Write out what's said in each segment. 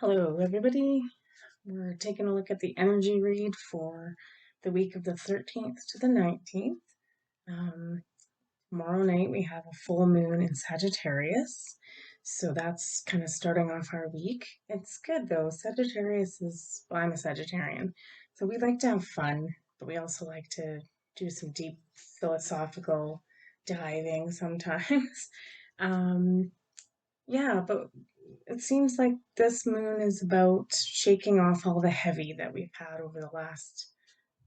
Hello, everybody. We're taking a look at the energy read for the week of the 13th to the 19th. Um, Tomorrow night we have a full moon in Sagittarius, so that's kind of starting off our week. It's good though. Sagittarius is, well, I'm a Sagittarian, so we like to have fun, but we also like to do some deep philosophical diving sometimes. Um, yeah, but it seems like this moon is about shaking off all the heavy that we've had over the last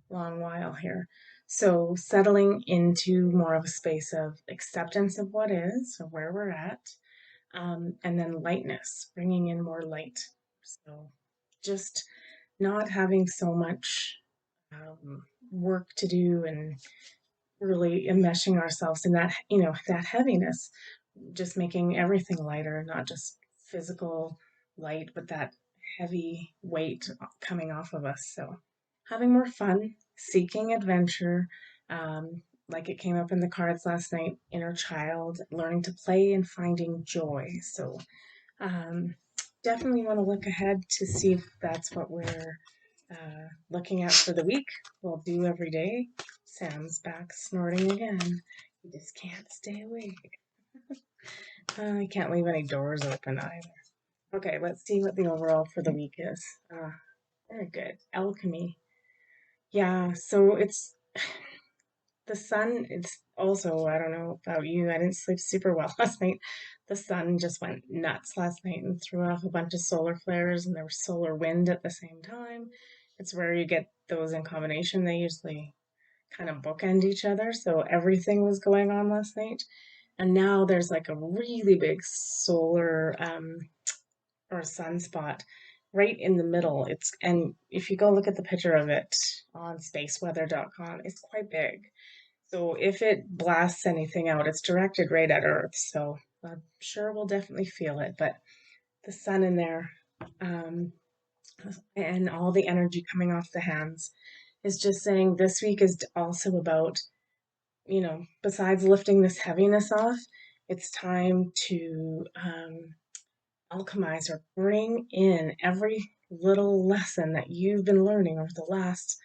long while here. So, settling into more of a space of acceptance of what is or where we're at, and then lightness, bringing in more light. So, just not having so much work to do and really enmeshing ourselves in that, that heaviness, just making everything lighter, not just physical light, but that heavy weight coming off of us. So having more fun, seeking adventure, like it came up in the cards last night, inner child, learning to play and finding joy. So um, definitely want to look ahead to see if that's what we're looking at for the week. We'll do every day. Sam's back snorting again. He just can't stay awake. I can't leave any doors open either. Okay, let's see what the overall for the week is. Very good. Alchemy. Yeah, so it's the sun. It's also, I don't know about you, I didn't sleep super well last night. The sun just went nuts last night and threw off a bunch of solar flares, and there was solar wind at the same time. It's rare you get those in combination. They usually kind of bookend each other. So everything was going on last night. And now there's like a really big solar or sunspot right in the middle. And if you go look at the picture of it on spaceweather.com, it's quite big. So if it blasts anything out, it's directed right at Earth. So I'm sure we'll definitely feel it. But the sun in there, um, and all the energy coming off the hands is just saying this week is also about, besides lifting this heaviness off, it's time to alchemize or bring in every little lesson that you've been learning over the last,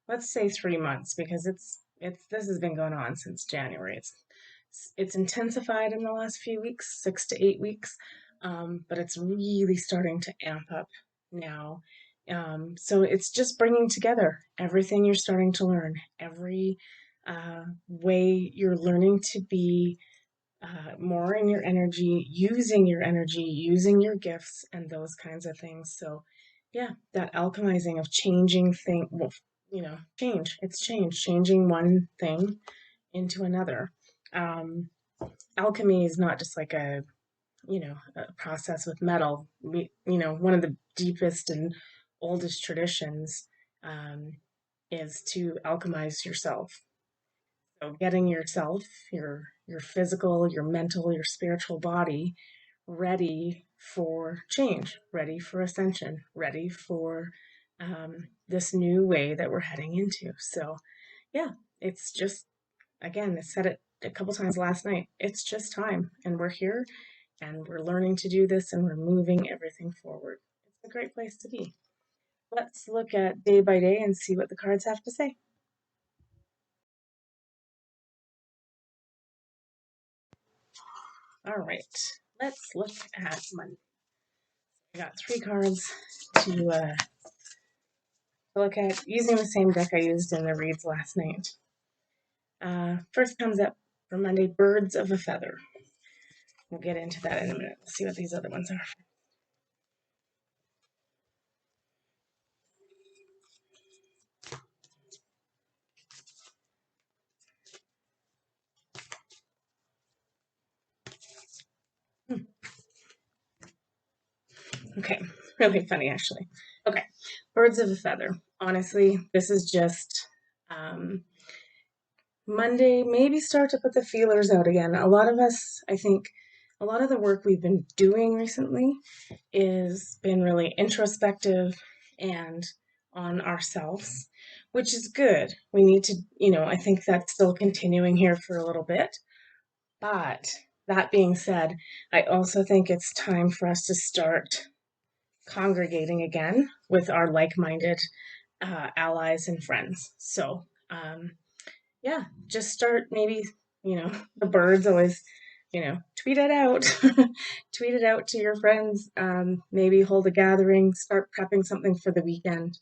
let's say, 3 months, because it's this has been going on since January. It's intensified in the last few weeks, 6 to 8 weeks, but it's really starting to amp up now. So it's just bringing together everything you're starting to learn, every way you're learning to be more in your energy, using your gifts, and those kinds of things. So, yeah, that alchemizing of changing thing, well, change. It's change, changing one thing into another. Um, Alchemy is not just like a process with metal. One of the deepest and oldest traditions um, is to alchemize yourself. So getting yourself, your physical, your mental, your spiritual body ready for change, ready for ascension, ready for this new way that we're heading into. So yeah, it's just, again, I said it a couple times last night. It's just time, and we're here, and we're learning to do this, and we're moving everything forward. It's a great place to be. Let's look at day by day and see what the cards have to say. All right, let's look at Monday. I got 3 cards to look at using the same deck I used in the reads last night. First comes up for Monday, Birds of a Feather. We'll get into that in a minute. Let's see what these other ones are. Okay, really funny actually. Okay, Birds of a Feather. Honestly, this is just um, Monday, maybe start to put the feelers out again. A lot of us, I think, a lot of the work we've been doing recently is been really introspective and on ourselves, which is good. We need to, I think that's still continuing here for a little bit. But that being said, I also think it's time for us to start congregating again with our like-minded allies and friends. So, yeah, just start maybe, the birds always, tweet it out, tweet it out to your friends. Maybe hold a gathering, start prepping something for the weekend.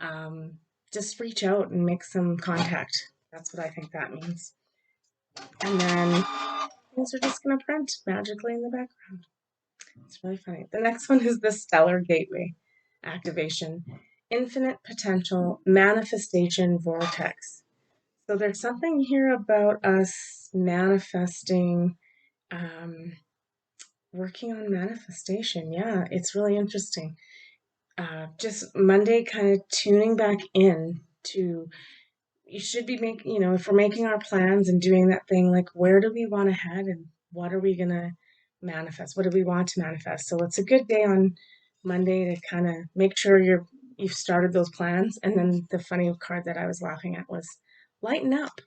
Um, just reach out and make some contact. That's what I think that means. And then things are just going to print magically in the background. It's really funny. The next one is the Stellar Gateway activation, infinite potential manifestation vortex. So there's something here about us manifesting, um, working on manifestation. Yeah, it's really interesting. Just Monday kind of tuning back in to, you should be making, if we're making our plans and doing that thing, like where do we want to head and what are we going to manifest? What do we want to manifest? So it's a good day on Monday to kind of make sure you've started those plans. And then the funny card that I was laughing at was lighten up.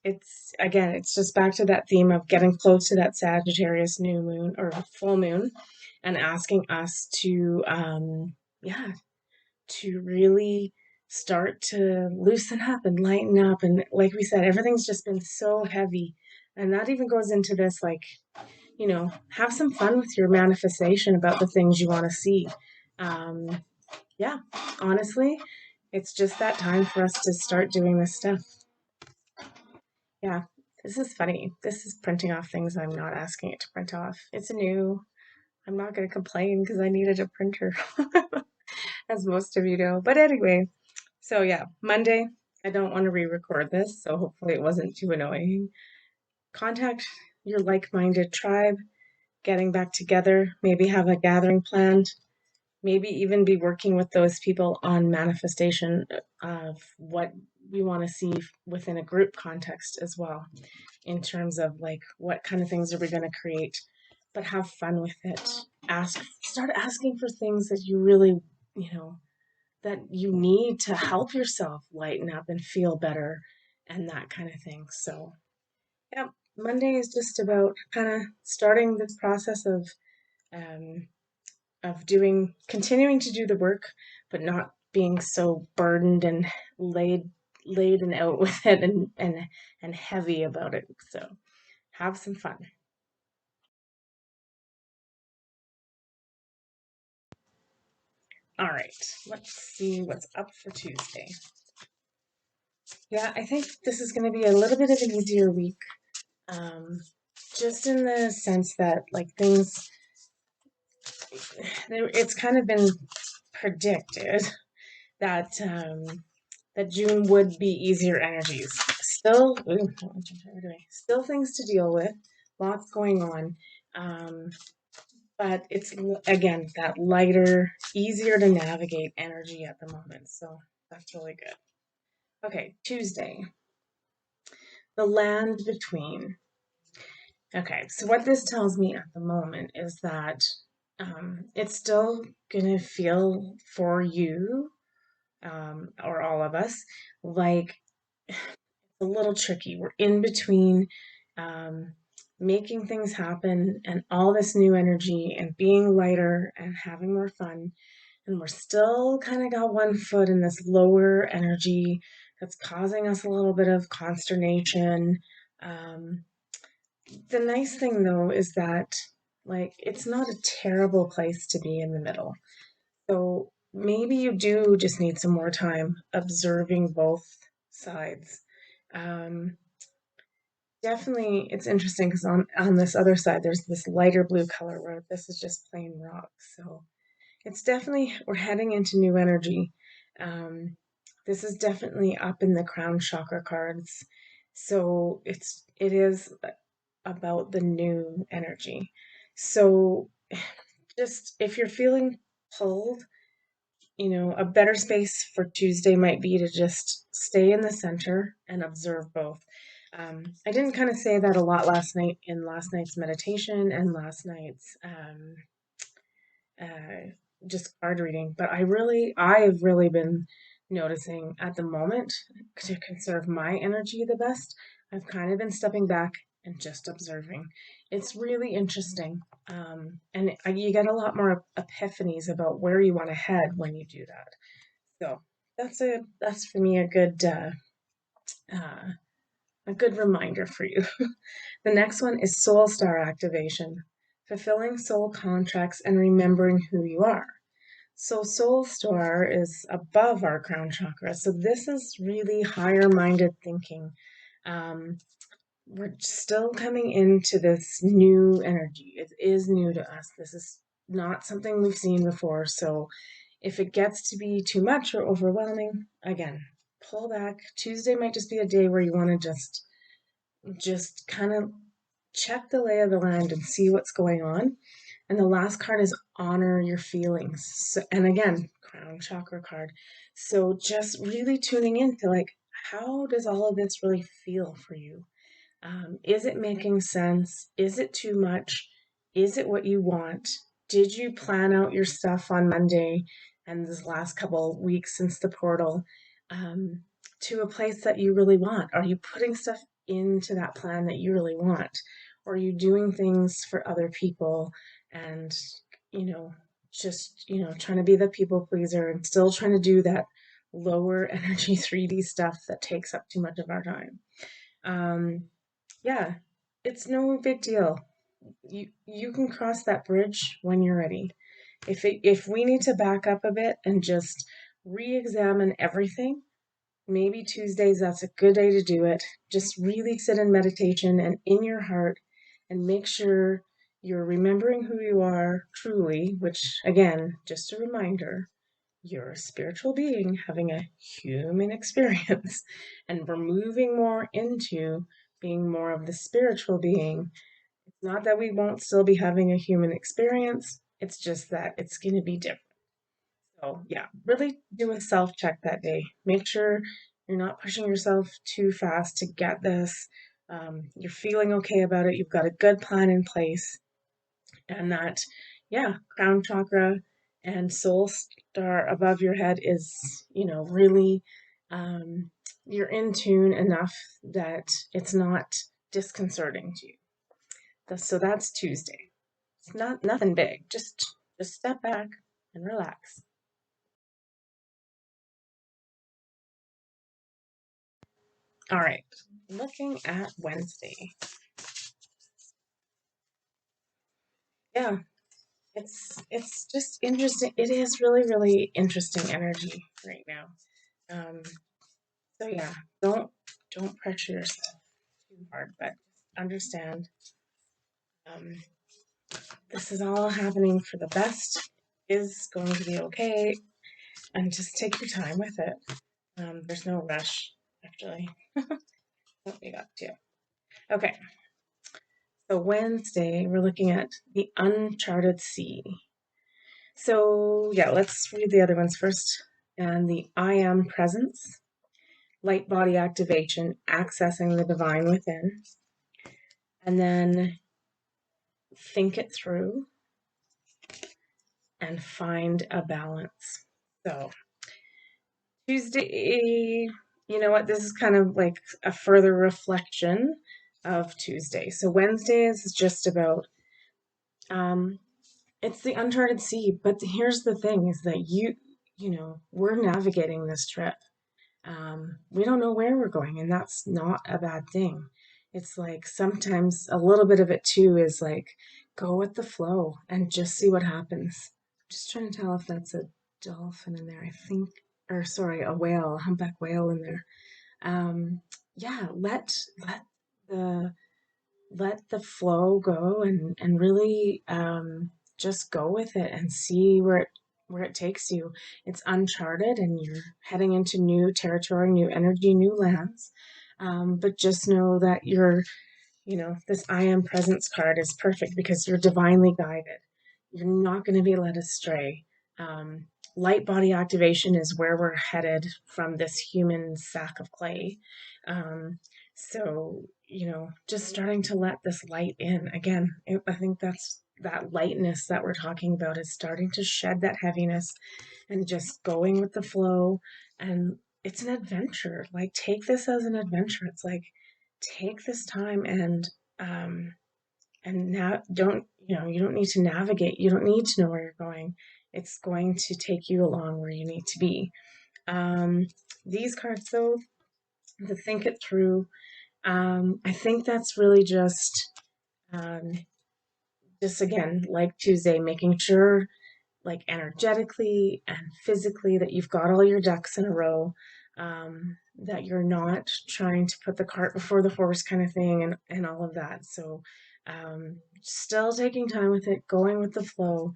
It's again, it's just back to that theme of getting close to that Sagittarius new moon or full moon and asking us to, yeah, to really start to loosen up and lighten up. And like we said, everything's just been so heavy. And that even goes into this, like, have some fun with your manifestation about the things you want to see. Um, yeah, honestly, it's just that time for us to start doing this stuff. Yeah, this is funny. This is printing off things I'm not asking it to print off. It's new. I'm not going to complain because I needed a printer, as most of you know. But anyway, so yeah, Monday, I don't want to re-record this, so hopefully it wasn't too annoying. Contact your like-minded tribe, getting back together, maybe have a gathering planned, maybe even be working with those people on manifestation of what we want to see within a group context as well, in terms of like what kind of things are we going to create, but have fun with it. Start asking for things that you really, you know, that you need to help yourself lighten up and feel better and that kind of thing. So, yeah, Monday is just about kind of starting this process um, of continuing to do the work, but not being so burdened and laden out with it and heavy about it. So, have some fun. All right, let's see what's up for Tuesday. Yeah, I think this is going to be a little bit of an easier week. Um, just in the sense that like things, it's kind of been predicted that that June would be easier energies. Still, still things to deal with, lots going on, um, but it's again that lighter, easier to navigate energy at the moment. So that's really good. Okay, Tuesday, the land between. Okay, so what this tells me at the moment is that it's still gonna feel for you, or all of us, like a little tricky. We're in between um, making things happen and all this new energy and being lighter and having more fun. And we're still kind of got one foot in this lower energy that's causing us a little bit of consternation. Um, the nice thing though is that like it's not a terrible place to be in the middle. So maybe you do just need some more time observing both sides. Um, Definitely it's interesting because on this other side there's this lighter blue color where this is just plain rock. So it's definitely we're heading into new energy. Um, this is definitely up in the crown chakra cards. So it is about the new energy. So just if you're feeling pulled, a better space for Tuesday might be to just stay in the center and observe both. I didn't kind of say that a lot last night in last night's meditation and last night's uh, just card reading, but I've really been noticing at the moment to conserve my energy the best. I've kind of been stepping back and just observing. It's really interesting. And you get a lot more epiphanies about where you want to head when you do that. So that's for me uh, a good reminder for you. The next one is Soul Star activation, fulfilling soul contracts and remembering who you are. So Soul Star is above our crown chakra. So this is really higher minded thinking. Um, we're still coming into this new energy. It is new to us. This is not something we've seen before. So if it gets to be too much or overwhelming, again, pull back. Tuesday might just be a day where you want to just kind of check the lay of the land and see what's going on. And the last card is honor your feelings. So, and again, crown chakra card. So just really tuning into like, how does all of this really feel for you? Is it making sense? Is it too much? Is it what you want? Did you plan out your stuff on Monday and this last couple weeks since the portal um, to a place that you really want? Are you putting stuff into that plan that you really want? Or are you doing things for other people and, you know, just, trying to be the people pleaser and still trying to do that lower energy 3D stuff that takes up too much of our time? Um, yeah, it's no big deal. You can cross that bridge when you're ready. If we need to back up a bit and just re-examine everything, maybe Tuesdays that's a good day to do it. Just really sit in meditation and in your heart and make sure you're remembering who you are truly, which again, just a reminder, you're a spiritual being having a human experience, and we're moving more into being more of the spiritual being. It's not that we won't still be having a human experience, it's just that it's going to be different. So, yeah, really do a self check that day. Make sure you're not pushing yourself too fast to get this. You're feeling okay about it, you've got a good plan in place, and that, yeah, crown chakra and soul star above your head is, really, um, you're in tune enough that it's not disconcerting to you. So that's Tuesday. It's not nothing big. Just step back and relax. All right, looking at Wednesday. Yeah, it's just interesting. It is really really interesting energy right now. Um, So yeah, don't pressure yourself too hard, but understand um, this is all happening for the best. Is going to be okay, and just take your time with it. There's no rush, actually. What we got to. Okay, so Wednesday we're looking at the uncharted sea. So yeah, let's read the other ones first. And the I am presence, light body activation, accessing the divine within, and then think it through and find a balance. So, Tuesday, you know what? This is kind of like a further reflection of Tuesday. So, Wednesday is just about, um, it's the uncharted sea. But here's the thing is that we're navigating this trip. We don't know where we're going, and that's not a bad thing. It's like sometimes a little bit of it too is like go with the flow and just see what happens. Just trying to tell if that's a dolphin in there. I think, or sorry, a whale, a humpback whale in there. Um, yeah, the let the flow go and really just go with it and see where it takes you. It's uncharted and you're heading into new territory, new energy, new lands. But just know that this I am presence card is perfect because you're divinely guided. You're not going to be led astray. Um, Light body activation is where we're headed from this human sack of clay. So, just starting to let this light in. Again, I think that's that lightness that we're talking about is starting to shed that heaviness and just going with the flow. And it's an adventure. Like, take this as an adventure. It's like, take this time and And now you don't need to navigate. You don't need to know where you're going. It's going to take you along where you need to be. These cards, though, to think it through, I think that's really um, just again, like Tuesday, making sure, like energetically and physically, that you've got all your ducks in a row, that you're not trying to put the cart before the horse kind of thing, and all of that. So, still taking time with it, going with the flow.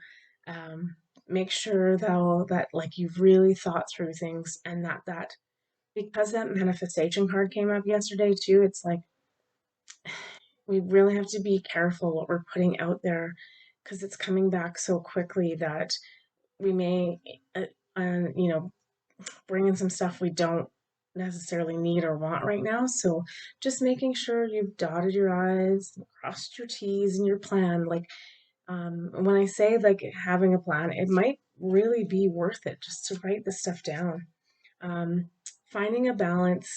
Um, Make sure though that like you've really thought through things, and that because that manifestation card came up yesterday too, it's like we really have to be careful what we're putting out there because it's coming back so quickly that we may, uh, you know, bring in some stuff we don't necessarily need or want right now. So just making sure you've dotted your I's, crossed your T's in your plan. Like, when I say like having a plan, it might really be worth it just to write this stuff down. Um, Finding a balance,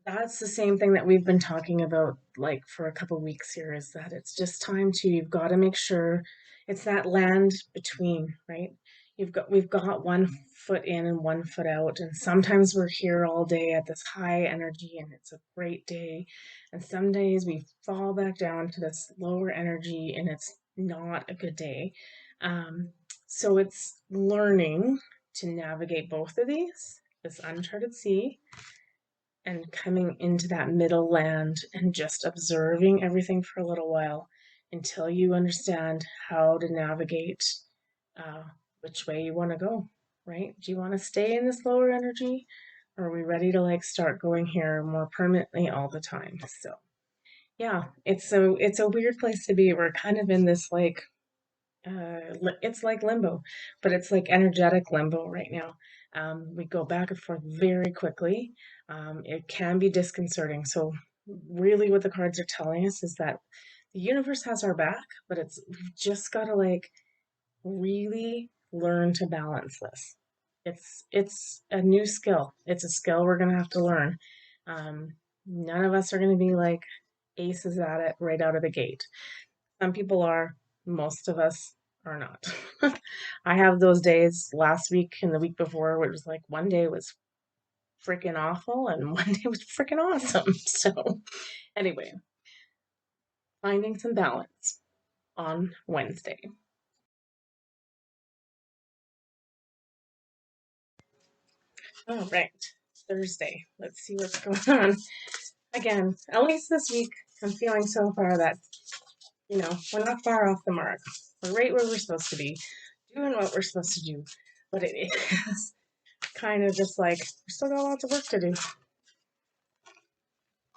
that's the same thing that we've been talking about like for a couple weeks here, is that it's just time to, you've got to make sure it's that land between, right? We've got one foot in and one foot out, and sometimes we're here all day at this high energy and it's a great day, and some days we fall back down to this lower energy and it's not a good day. um, so it's learning to navigate both of these, this uncharted sea, and coming into that middle land and just observing everything for a little while until you understand how to navigate, uh, which way you want to go, right? Do you want to stay in this lower energy, or are we ready to like start going here more permanently all the time? So yeah, it's a weird place to be. We're kind of in this like, it's like limbo, but it's like energetic limbo right now. We go back and forth very quickly. It can be disconcerting. So, really, what the cards are telling us is that the universe has our back, but we've just got to like really learn to balance this. It's a new skill. It's a skill we're gonna have to learn. None of us are gonna be like aces at it right out of the gate. Some people are, most of us are not. I have those days last week and the week before where it was like one day was freaking awful and one day was freaking awesome. So, anyway, finding some balance on Wednesday. All right, Thursday. Let's see what's going on. Again, at least this week, I'm feeling so far that, we're not far off the mark. We're right where we're supposed to be, doing what we're supposed to do. But it is kind of just like, we still got lots of work to do.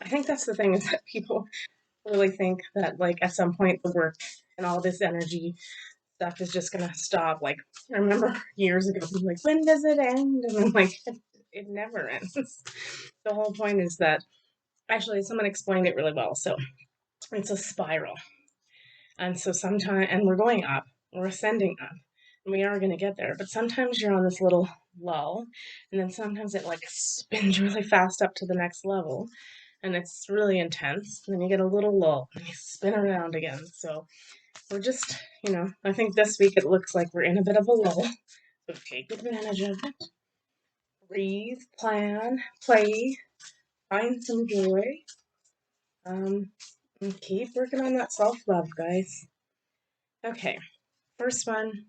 I think that's the thing, is that people really think that like at some point the work and all this energy stuff is just gonna stop. Like, I remember years ago being like, when does it end? And I'm like, it never ends. The whole point is that, actually, someone explained it really well. So it's a spiral. And so sometimes, and we're going up, we're ascending up, and we are going to get there. But sometimes you're on this little lull, and then sometimes it like spins really fast up to the next level, and it's really intense. And then you get a little lull, and you spin around again. So we're just, I think this week it looks like we're in a bit of a lull. So take advantage of it. Breathe, plan, play, find some joy. And keep working on that self love, guys. Okay, first one,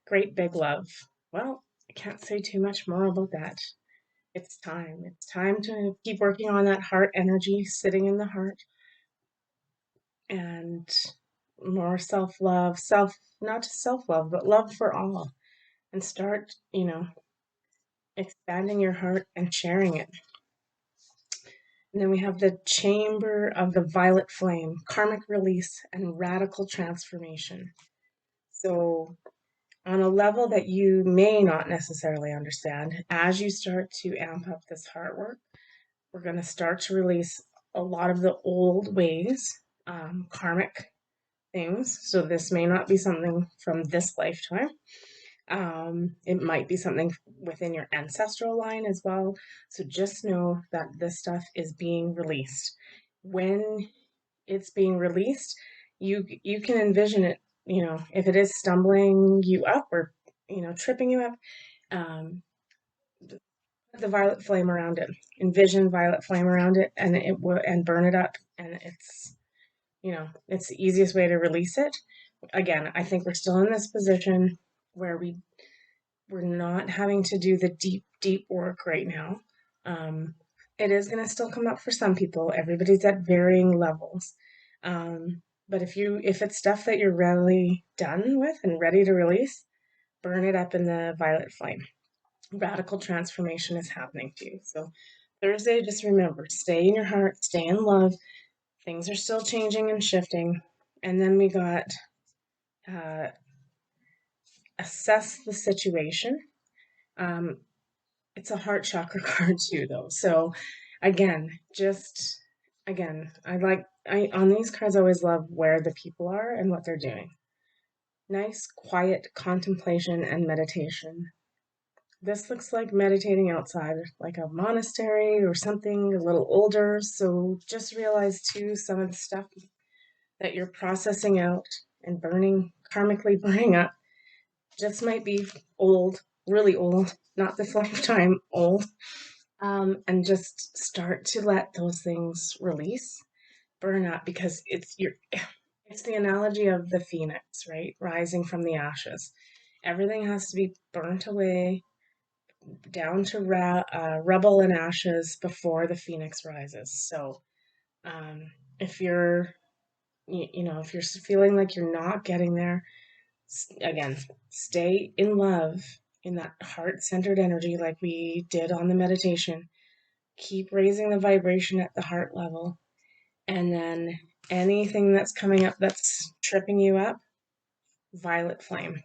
great big love. Well, I can't say too much more about that. It's time. It's time to keep working on that heart energy sitting in the heart, and more self love, not just self love, but love for all. And start, expanding your heart and sharing it. And then we have the chamber of the violet flame, karmic release and radical transformation. So, on a level that you may not necessarily understand, as you start to amp up this heart work, we're going to start to release a lot of the old ways, karmic things. So, this may not be something from this lifetime. It might be something within your ancestral line as well. So just know that this stuff is being released. When it's being released, you can envision it, if it is stumbling you up or, tripping you up, um, put the violet flame around it. Envision violet flame around it, and it will, and burn it up, and it's the easiest way to release it. Again, I think we're still in this position where we're not having to do the deep, deep work right now. Um, it is going to still come up for some people. Everybody's at varying levels. But if it's stuff that you're really done with and ready to release, burn it up in the violet flame. Radical transformation is happening to you. So Thursday, just remember, stay in your heart, stay in love. Things are still changing and shifting. And then we got uh, assess the situation. Um, it's a heart chakra card too, though. So just again, I on these cards I always love where the people are and what they're doing. Nice, quiet contemplation and meditation. This looks like meditating outside, like a monastery or something a little older. So just realize too some of the stuff that you're processing out and karmically burning up, just might be old, really old, not this lifetime old. And just start to let those things release, burn up, because it's the analogy of the phoenix, right? Rising from the ashes. Everything has to be burnt away, down to rubble and ashes before the phoenix rises. So, if if you're feeling like you're not getting there, again, stay in love, in that heart-centered energy like we did on the meditation. Keep raising the vibration at the heart level. And then anything that's coming up that's tripping you up, violet flame.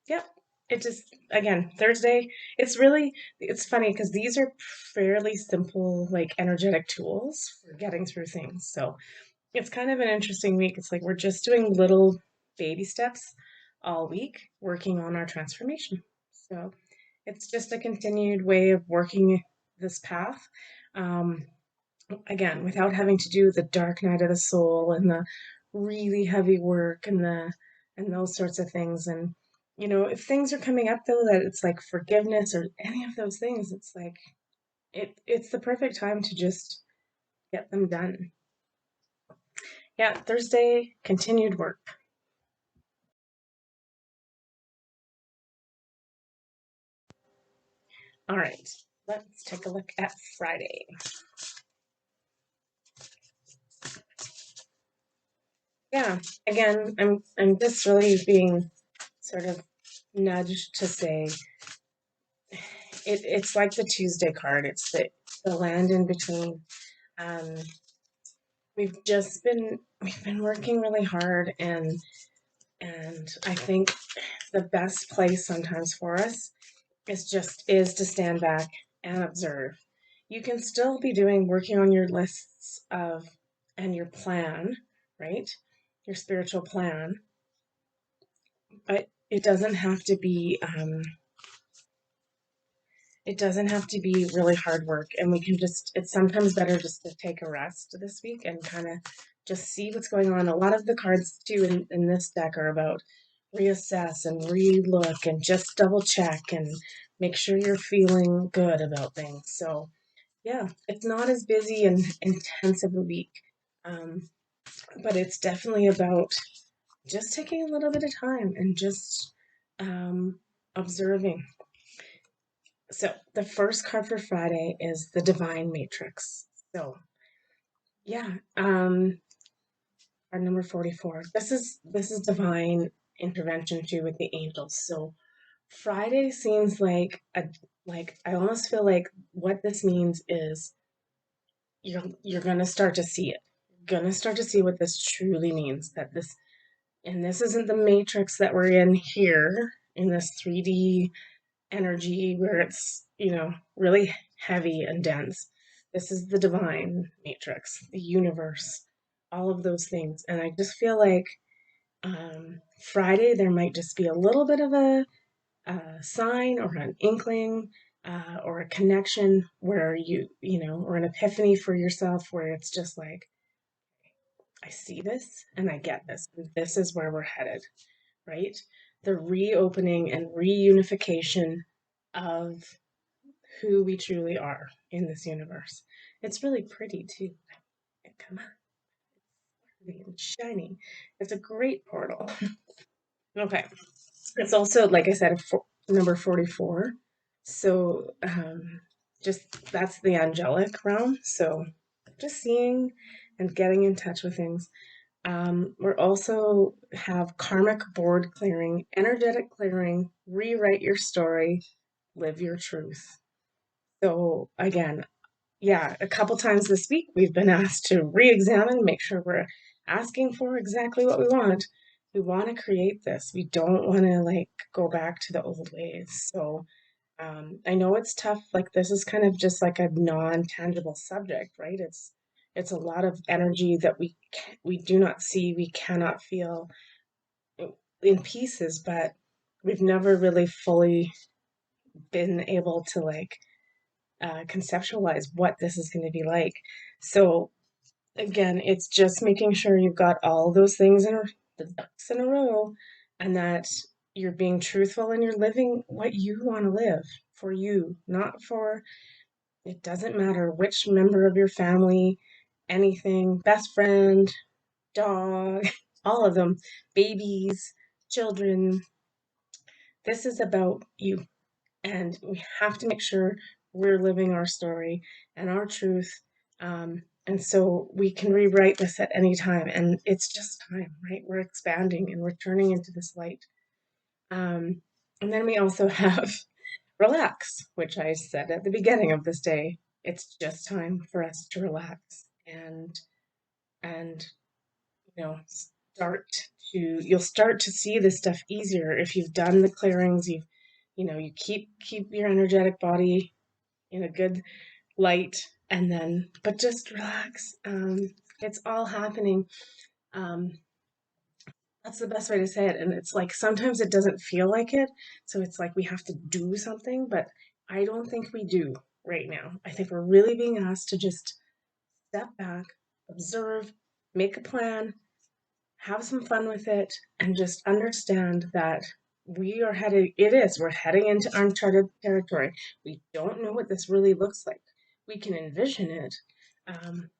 Yep. It just, again, Thursday, it's funny because these are fairly simple, like energetic tools for getting through things. So it's kind of an interesting week. It's like we're just doing little baby steps all week, working on our transformation. So it's just a continued way of working this path. Um, Again, without having to do the dark night of the soul and the really heavy work and those sorts of things. And if things are coming up though that it's like forgiveness or any of those things, it's like it's the perfect time to just get them done. Yeah, Thursday, continued work. All right, let's take a look at Friday. Yeah, again, I'm just really being sort of nudged to say it's like the Tuesday card. It's the land in between. Um, we've been working really hard, and I think the best place sometimes for us is to stand back and observe. You can still be working on your lists of and your plan, right? Your spiritual plan, but it doesn't have to be really hard work, and it's sometimes better just to take a rest this week and kind of just see what's going on. A lot of the cards too in this deck are about reassess and relook and just double check and make sure you're feeling good about things. So yeah, it's not as busy and intensive a week, um, but it's definitely about just taking a little bit of time and just observing. So the first card for Friday is the Divine Matrix. So yeah, our number 44. This is divine intervention too with the angels. So Friday seems like I almost feel like what this means is you're gonna start to see it. You're gonna start to see what this truly means. This isn't the matrix that we're in here in this 3D energy where it's, really heavy and dense. This is the divine matrix, the universe, all of those things. And I just feel like Friday there might just be a little bit of a sign or an inkling or a connection where or an epiphany for yourself where it's just like, I see this and I get this. This is where we're headed, right? The reopening and reunification of who we truly are in this universe. It's really pretty too. Come on, pretty and shiny. It's a great portal. Okay. It's also, like I said, number 44. So just that's the angelic realm. So just seeing and getting in touch with things. We're also have karmic board clearing, energetic clearing, rewrite your story, live your truth. So again, yeah, a couple times this week we've been asked to re-examine, make sure we're asking for exactly what we want. We want to create this. We don't want to like go back to the old ways. So I know it's tough. Like this is kind of just like a non-tangible subject, right? It's a lot of energy that we do not see, we cannot feel in pieces, but we've never really fully been able to like conceptualize what this is going to be like. So again, it's just making sure you've got all those things the ducks in a row, and that you're being truthful and you're living what you want to live for you, not for, it doesn't matter which member of your family, anything, best friend, dog, all of them, babies, children. This is about you. And we have to make sure we're living our story and our truth. And so we can rewrite this at any time. And it's just time, right? We're expanding and we're turning into this light. And then we also have relax, which I said at the beginning of this day. It's just time for us to relax and start you'll start to see this stuff easier if you've done the clearings, you keep your energetic body in a good light, and then but just relax. It's all happening. um that's the best way to say it, and it's like sometimes it doesn't feel like it, so it's like we have to do something, but I don't think we do right now. I think we're really being asked to just step back, observe, make a plan, have some fun with it, and just understand that we're heading into uncharted territory. We don't know what this really looks like. We can envision it, um,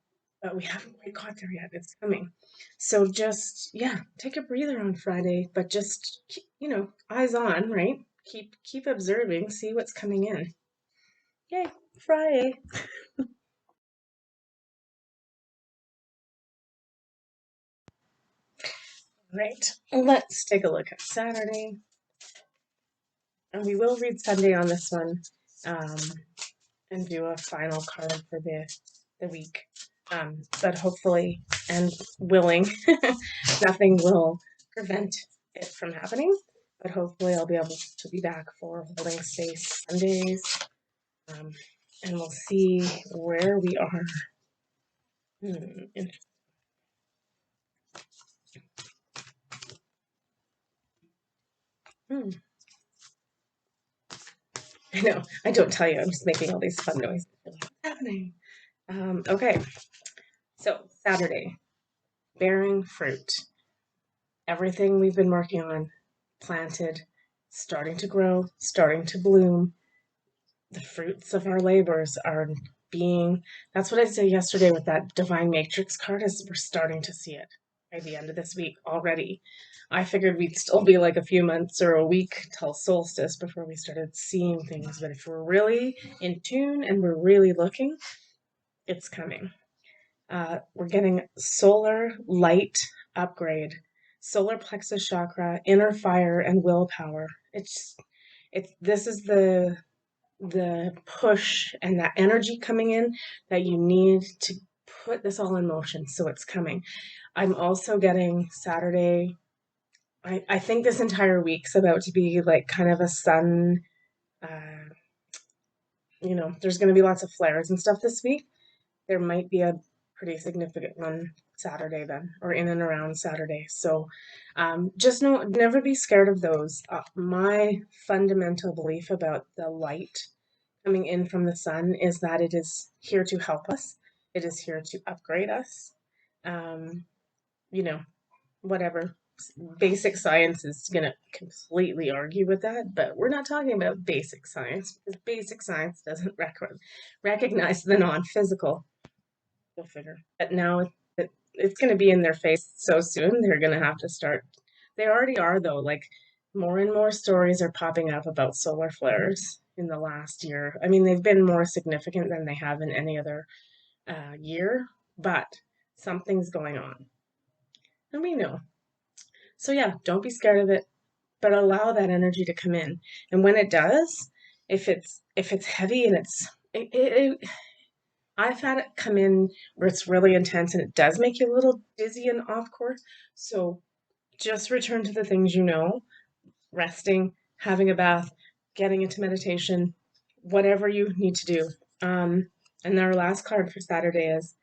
but we haven't quite got there yet. It's coming. So just, yeah, take a breather on Friday, but just, eyes on, right? Keep observing, see what's coming in. Yay, Friday. Right, let's take a look at Saturday. And we will read Sunday on this one, um, and do a final card for the week. But hopefully and willing, nothing will prevent it from happening. But hopefully I'll be able to be back for holding space Sundays, um, and we'll see where we are. Hmm. Hmm. I know, I don't tell you, I'm just making all these fun noises. What's happening? Okay, so Saturday, bearing fruit. Everything we've been working on, planted, starting to grow, starting to bloom. The fruits of our labors are being, that's what I said yesterday with that divine matrix card, is we're starting to see it by the end of this week already. I figured we'd still be like a few months or a week till solstice before we started seeing things, but if we're really in tune and we're really looking, it's coming. We're getting solar light upgrade, solar plexus chakra, inner fire, and willpower. It's this is the push and that energy coming in that you need to put this all in motion. So it's coming. I'm also getting Saturday. I think this entire week's about to be like kind of a sun. Uh, there's going to be lots of flares and stuff this week. There might be a pretty significant one Saturday then, or in and around Saturday. So just never be scared of those. My fundamental belief about the light coming in from the sun is that it is here to help us. It is here to upgrade us. Um, whatever. Basic science is going to completely argue with that, but we're not talking about basic science because basic science doesn't recognize the non-physical. You'll figure. But now it's going to be in their face so soon, they're going to have to start. They already are, though. Like, more and more stories are popping up about solar flares in the last year. I mean, they've been more significant than they have in any other year, but something's going on. And we know. So, yeah, don't be scared of it, but allow that energy to come in. And when it does, if it's heavy and I've had it come in where it's really intense and it does make you a little dizzy and off course. So just return to the things you know, resting, having a bath, getting into meditation, whatever you need to do. And our last card for Saturday is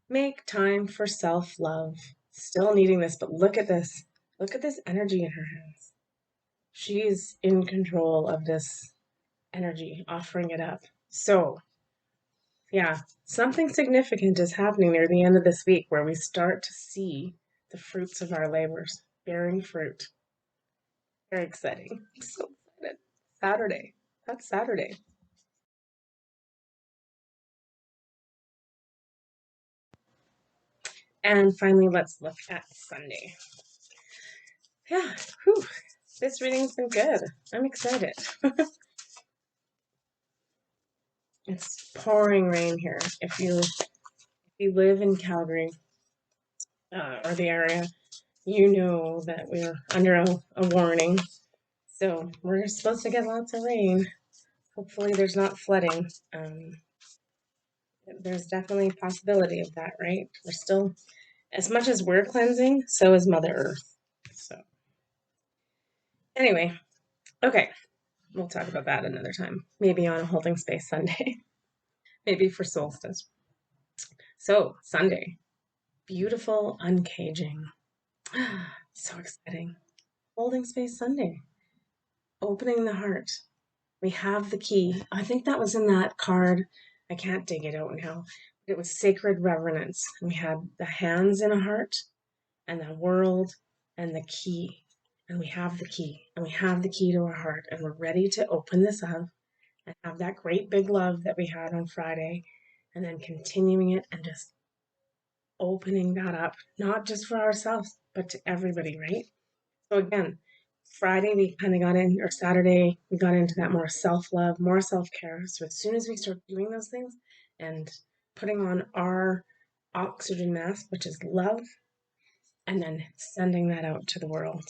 make time for self love. Still needing this, but look at this. Look at this energy in her hands. She's in control of this energy, offering it up. So, yeah, something significant is happening near the end of this week where we start to see the fruits of our labors bearing fruit. Very exciting. I'm so excited. Saturday. That's Saturday. And finally, let's look at Sunday. Yeah, whew, this reading's been good. I'm excited. It's pouring rain here. If you live in Calgary or the area, you know that we're under a warning. So we're supposed to get lots of rain. Hopefully, there's not flooding. There's definitely a possibility of that, right? We're still, as much as we're cleansing, so is Mother Earth. So, anyway, okay, we'll talk about that another time. Maybe on a Holding Space Sunday. Maybe for solstice. So, Sunday, beautiful uncaging. So exciting. Holding Space Sunday, opening the heart. We have the key. I think that was in that card. I can't dig it out now. It was sacred reverence. We had the hands in a heart and the world and the key. And we have the key. And we have the key to our heart. And we're ready to open this up and have that great big love that we had on Friday. And then continuing it and just opening that up, not just for ourselves, but to everybody, right? So again, Friday we kind of got in, or Saturday we got into that more self love, more self care. So as soon as we start doing those things and putting on our oxygen mask, which is love, and then sending that out to the world.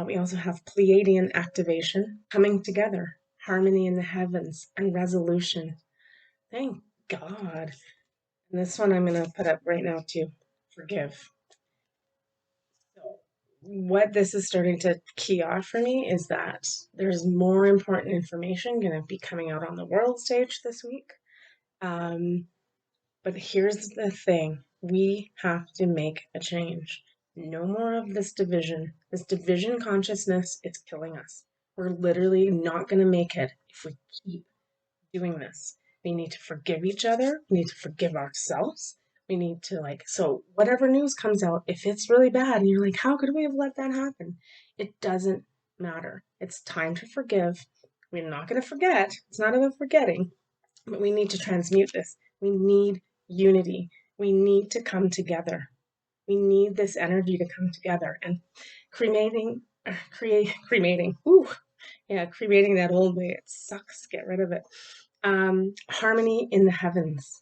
We also have Pleiadian activation, coming together, harmony in the heavens, and resolution. Thank God. And this one I'm going to put up right now too. Forgive. So what this is starting to key off for me is that there's more important information going to be coming out on the world stage this week. But here's the thing, we have to make a change. No more of this division. This division consciousness, it's killing us. We're literally not going to make it if we keep doing this. We need to forgive each other. We need to forgive ourselves. We need to, so whatever news comes out, if it's really bad and you're like, how could we have let that happen? It doesn't matter. It's time to forgive. We're not going to forget. It's not about forgetting, but we need to transmute this. We need unity. We need to come together. We need this energy to come together. And cremating, cremating that old way, it sucks. Get rid of it. Harmony in the heavens.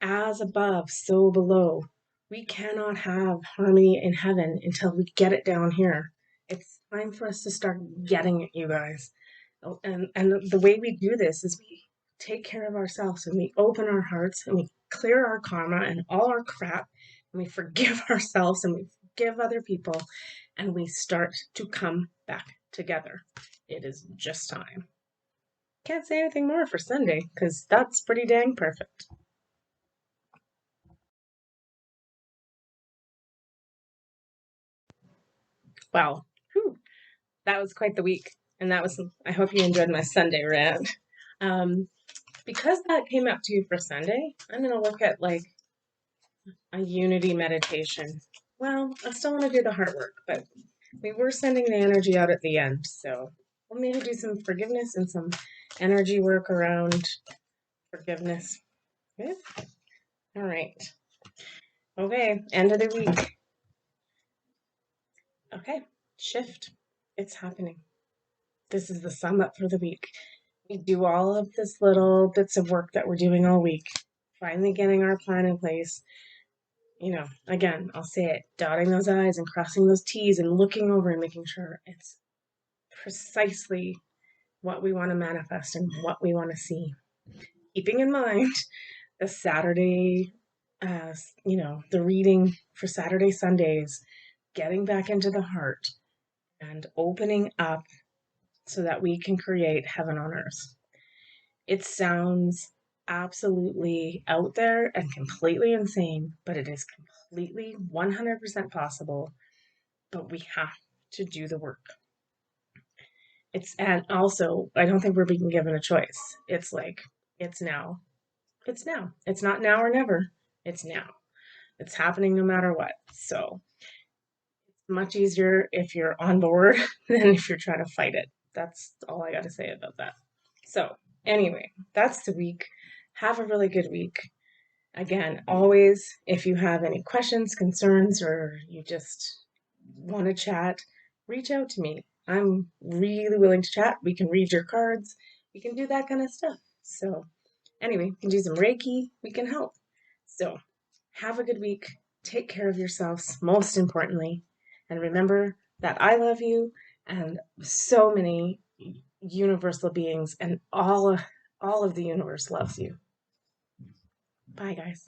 As above, so below. We cannot have harmony in heaven until we get it down here. It's time for us to start getting it, you guys. And the way we do this is we take care of ourselves and we open our hearts and we clear our karma and all our crap and we forgive ourselves and we forgive other people and we start to come back together. It is just time. Can't say anything more for Sunday because that's pretty dang perfect. Wow. Whew. That was quite the week. And I hope you enjoyed my Sunday rant. Um, because that came up to you for Sunday, I'm going to look at like a unity meditation. Well, I still want to do the heart work, but we were sending the energy out at the end, so we'll maybe do some forgiveness and some energy work around forgiveness. Good. All right. Okay, end of the week. Okay, shift. It's happening. This is the sum up for the week. We do all of this little bits of work that we're doing all week, finally getting our plan in place. Again, I'll say it, dotting those I's and crossing those T's and looking over and making sure it's precisely what we want to manifest and what we want to see. Keeping in mind the Saturday, the reading for Saturday, Sundays, getting back into the heart and opening up so that we can create heaven on earth. It sounds absolutely out there and completely insane, but it is completely 100% possible. But we have to do the work. And also, I don't think we're being given a choice. It's like, it's now. It's now. It's not now or never. It's now. It's happening no matter what. So it's much easier if you're on board than if you're trying to fight it. That's all I got to say about that. So, anyway, that's the week. Have a really good week. Again, always, if you have any questions, concerns, or you just want to chat, reach out to me. I'm really willing to chat. We can read your cards. We can do that kind of stuff. So, anyway, we can do some Reiki. We can help. So, have a good week. Take care of yourselves, most importantly. And remember that I love you and so many universal beings and all of the universe loves you. Bye, guys.